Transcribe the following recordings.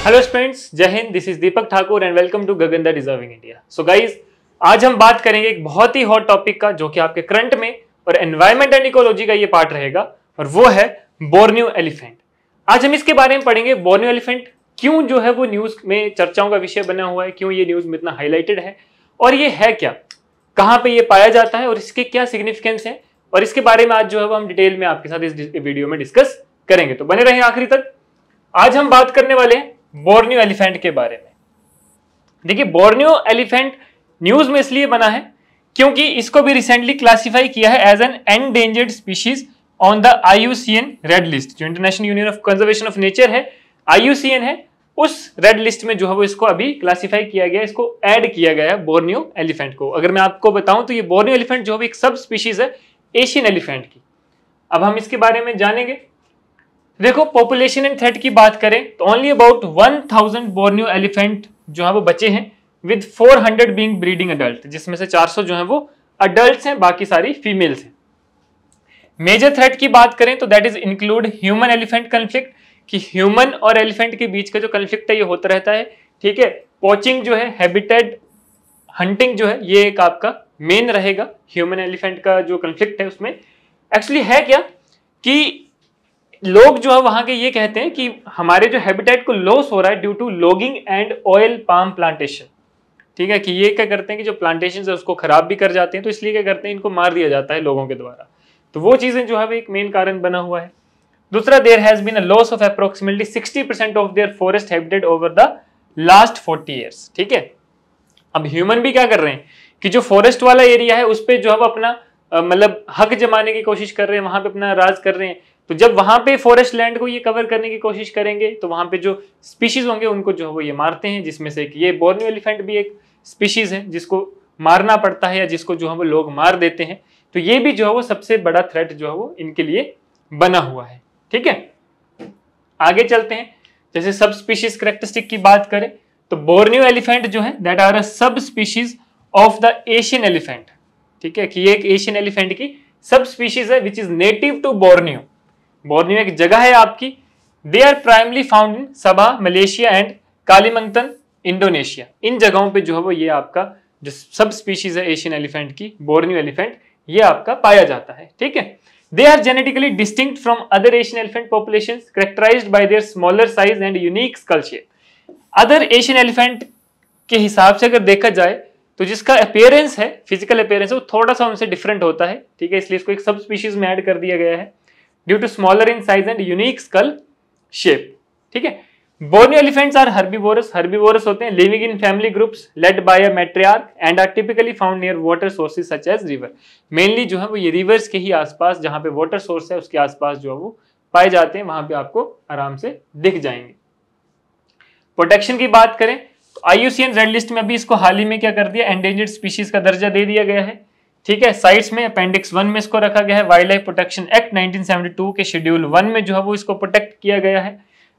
Hello friends, जय हिंद। This is Deepak Thakur and welcome to Gagan the deserving India. So guys, आज हम बात करेंगे एक बहुत ही हॉट टॉपिक का, जो कि आपके करंट में और एनवायरमेंट एंड इकोलॉजी का ये पार्ट रहेगा, और वो है बोर्नियो एलिफेंट। आज हम इसके बारे में पढ़ेंगे। बोर्नियो एलिफेंट क्यों जो है वो न्यूज में चर्चाओं का विषय बना हुआ है, क्यों ये न्यूज में इतना हाईलाइटेड है, और ये है क्या, कहाँ पे ये पाया जाता है और इसके क्या सिग्निफिकेंस है, और इसके बारे में आज जो है वो हम डिटेल में आपके साथ इस वीडियो में डिस्कस करेंगे। तो बने रहें आखिरी तक। आज हम बात करने वाले हैं बोर्नियो एलिफेंट के बारे में। देखिए, बोर्नियो एलिफेंट न्यूज में इसलिए बना है क्योंकि इसको भी रिसेंटली क्लासिफाई किया है as an endangered species on the IUCN red list. जो International Union of Conservation of Nature है, IUCN है, उस रेड लिस्ट में जो है वो इसको अभी क्लासिफाई किया गया, इसको ऐड किया गया है बोर्नियो एलिफेंट को। अगर मैं आपको बताऊं तो ये बोर्नियो एलिफेंट जो है एक सब स्पीशीज है एशियन एलिफेंट की। अब हम इसके बारे में जानेंगे। देखो, पॉपुलेशन एंड थ्रेट की बात करें तो ओनली अबाउट 1000 बोर्नियो एलिफेंट जो है वो बचे हैं, विद 400 बीइंग ब्रीडिंग अडल्ट, जिसमें से 400 जो है वो अडल्ट्स हैं, बाकी सारी फीमेल्स हैं। मेजर थ्रेट की बात करें तो that is include human elephant conflict, कि ह्यूमन और एलिफेंट के बीच का जो कन्फ्लिक्ट है ये होता रहता है। ठीक है, पोचिंग जो है, हैबिटेट हंटिंग जो है, ये एक आपका मेन रहेगा ह्यूमन एलिफेंट का जो कन्फ्लिक्ट है उसमें। एक्चुअली है क्या कि लोग जो है वहां के ये कहते हैं कि हमारे जो हैबिटेट को लॉस हो रहा है due to logging and oil palm plantation. ठीक है, कि ये क्या करते हैं कि जो प्लांटेशन है उसको खराब भी कर जाते हैं, तो इसलिए क्या करते हैं, इनको मार दिया जाता है लोगों के द्वारा। तो वो चीजें जो है वो एक मेन कारण बना हुआ है। दूसरा, there has been a loss of approximately 60% of their forest habitat over the last 40 years. ठीक है, अब ह्यूमन भी क्या कर रहे हैं कि जो फॉरेस्ट वाला एरिया है उस पर जो है अपना मतलब हक जमाने की कोशिश कर रहे हैं, वहां पे अपना राज कर रहे हैं। तो जब वहां पे फॉरेस्ट लैंड को ये कवर करने की कोशिश करेंगे तो वहां पे जो स्पीशीज होंगे उनको जो है वो ये मारते हैं, जिसमें से ये बोर्नियो एलिफेंट भी एक स्पीशीज है जिसको मारना पड़ता है, या जिसको जो है वो लोग मार देते हैं। तो ये भी जो है वो सबसे बड़ा थ्रेट जो है वो इनके लिए बना हुआ है। ठीक है, आगे चलते हैं। जैसे सब स्पीशीज कैरेक्टरिस्टिक की बात करें तो बोर्नियो एलिफेंट जो है दैट आर अ सब species of the Asian elephant. ठीक है, कि ये एक एशियन एलिफेंट की सब स्पीशीज है which is native to Borneo. Borneo एक जगह है आपकी। They are primarily found in Sabah Malaysia and Kalimantan Indonesia. इन जगहों पे जो है वो ये आपका जो सब स्पीशीज है एशियन एलिफेंट की, बोर्नियो एलिफेंट, ये आपका पाया जाता है। ठीक है, they are genetically distinct from other Asian elephant populations, characterised by their smaller size and unique skull shape. Other Asian elephant के हिसाब से अगर देखा जाए तो जिसका अपीयरेंस है, फिजिकल अपीयरेंस है, वो थोड़ा सा उनसे डिफरेंट होता है। ठीक है, इसलिए इसको एक सब स्पीशीज में ऐड कर दिया गया है due to smaller in size and unique skull shape. ठीक है, Borneo elephants are herbivorous. Herbivorous होते हैं, living in family groups led by a matriarch and are typically found near water sources such as river. Mainly जो है वो ये reverse के ही आसपास, जहां पे वाटर सोर्स है उसके आसपास जो है वो पाए जाते हैं, वहां पे आपको आराम से दिख जाएंगे। प्रोटेक्शन की बात करें तो IUCN रेड लिस्ट में अभी इसको हाल ही में क्या कर दिया, एंडेंजर्ड स्पीशीज का दर्जा दे दिया गया है। ठीक है, साइट्स में अपेंडिक्स 1 में इसको रखा गया है। वाइल्ड लाइफ प्रोटेक्शन एक्ट 1972 के शेड्यूल 1 में जो है वो इसको प्रोटेक्ट किया गया है।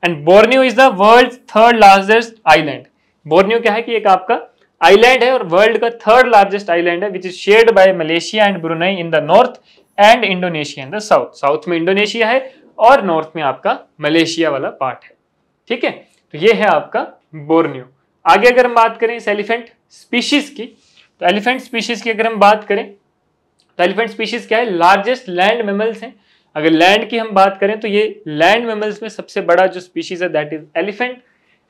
And Borneo is the world third largest island. Borneo क्या है कि एक आपका आइलैंड है और वर्ल्ड का थर्ड लार्जेस्ट आइलैंड है, which is shared by Malaysia and Brunei in the north and Indonesia in the south. South में इंडोनेशिया है और नॉर्थ में आपका मलेशिया वाला पार्ट है। ठीक है, तो ये है आपका बोर्नियो। आगे अगर हम बात करें इस एलिफेंट स्पीशीज की, तो एलिफेंट स्पीशीज की अगर हम बात करें तो एलिफेंट स्पीशीज क्या है, लार्जेस्ट लैंड मेमल्स हैं। अगर लैंड की हम बात करें तो ये लैंड मेमल्स में सबसे बड़ा जो स्पीशीज है that is elephant.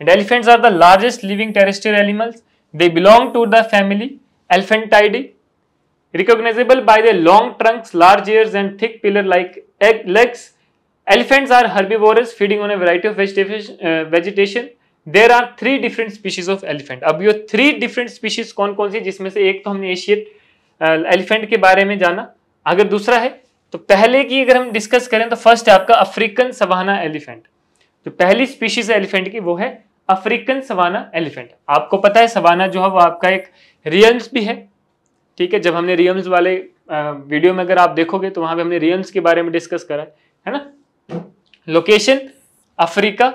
And elephants are the largest living terrestrial animals. They belong to the family Elephantidae, recognizable by the long trunks, large ears and thick pillar like legs. Elephants are herbivorous, feeding on a variety of vegetation. There are 3 different species of elephant. अब ये 3 different species कौन कौन सी, जिसमें से एक तो हमने Asian elephant के बारे में जाना। अगर दूसरा है तो पहले की अगर हम डिस्कस करें तो फर्स्ट है आपका अफ्रीकन सवाना एलिफेंट। जो पहली स्पीशीज है एलिफेंट की वो है अफ्रीकन सवाना एलिफेंट। आपको पता है सवाना जो है वो आपका एक रियल्स भी है। ठीक है, जब हमने रियल्स वाले वीडियो में अगर आप देखोगे तो वहां पे हमने रियल्स के बारे में डिस्कस करा है ना। Location Africa.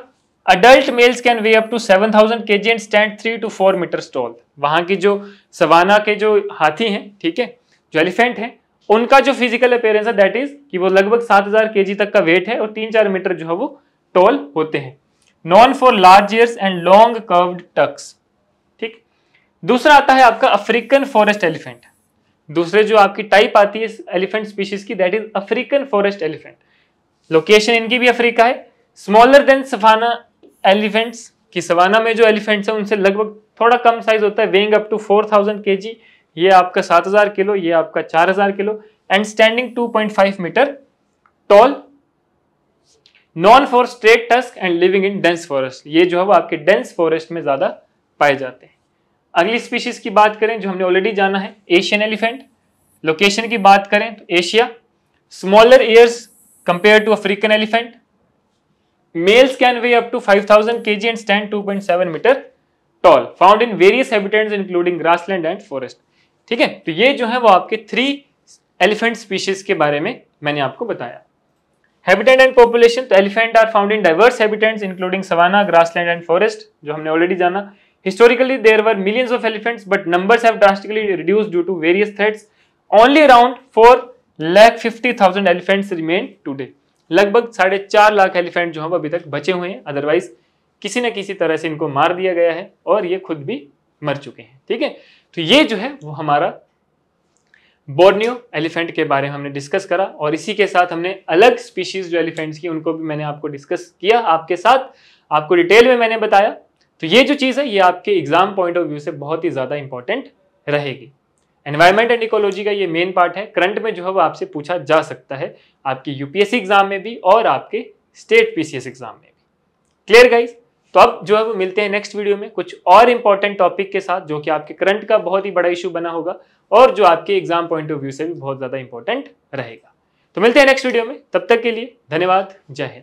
Adult males can weigh up to 7000 kg and stand 3 to 4 meters tall. वहां की जो सवाना के जो हाथी हैं, ठीक है, जो एलिफेंट हैं, उनका जो फिजिकल अपीयरेंस है दैट इज कि वो लगभग 7000 kg तक का वेट है और 3-4 मीटर जो है वो टॉल होते हैं। Known for large ears and long curved tusks. ठीक, दूसरा आता है आपका अफ्रीकन फॉरेस्ट एलिफेंट। दूसरे जो आपकी टाइप आती है एलिफेंट स्पीशीज की, that is African forest elephant. Location इनकी भी अफ्रीका है। स्मॉलर देन सवाना एलिफेंट्स, कि सवाना में जो एलिफेंट्स हैं उनसे लगभग थोड़ा कम साइज होता है, वेइंग अप टू 4000 kg, ये आपका 7000 किलो, ये आपका 4000 kilo, and standing 2.5 metre tall, known for straight tusks and living in dense forest. ये जो है वो आपके डेंस फॉरेस्ट में ज्यादा पाए जाते हैं। अगली स्पीशीज की बात करें जो हमने ऑलरेडी जाना है, एशियन एलिफेंट। लोकेशन की बात करें तो Asia, smaller ears compare to African elephant, males can weigh up to 5000 kg and stand 2.7 metre tall, found in various habitats including grassland and forest। ठीक है, तो ये जो है वो आपके 3 एलिफेंट स्पीशीज के बारे में मैंने आपको बताया। हैबिटेट एंड पॉपुलेशन, तो elephant are found in diverse habitats including savanna, grassland and forest, जो हमने ऑलरेडी जाना। Historically there were millions of elephants but numbers have drastically reduced due to various threats. Only around 4,50,000 elephants remain today. लगभग 4.5 lakh elephant जो है वो अभी तक बचे हुए हैं, अदरवाइज किसी न किसी तरह से इनको मार दिया गया है और ये खुद भी मर चुके हैं। ठीक है, तो ये जो है वो हमारा बोर्नियो एलिफेंट के बारे में हमने डिस्कस करा, और इसी के साथ हमने अलग स्पीशीज जो एलिफेंट्स की उनको भी मैंने आपको डिस्कस किया आपके साथ, आपको डिटेल में मैंने बताया। तो ये जो चीज़ है ये आपके एग्जाम पॉइंट ऑफ व्यू से बहुत ही ज़्यादा इंपॉर्टेंट रहेगी। एनवायरमेंट एंड इकोलॉजी का ये मेन पार्ट है, करंट में जो है वो आपसे पूछा जा सकता है, आपके यूपीएससी एग्जाम में भी और आपके स्टेट पीसीएस एग्जाम में भी। Clear guys? तो अब जो है वो मिलते हैं नेक्स्ट वीडियो में कुछ और इंपॉर्टेंट टॉपिक के साथ, जो कि आपके करंट का बहुत ही बड़ा इशू बना होगा और जो आपके एग्जाम पॉइंट ऑफ व्यू से भी बहुत ज्यादा इंपॉर्टेंट रहेगा। तो मिलते हैं नेक्स्ट वीडियो में, तब तक के लिए धन्यवाद, जय हिंद।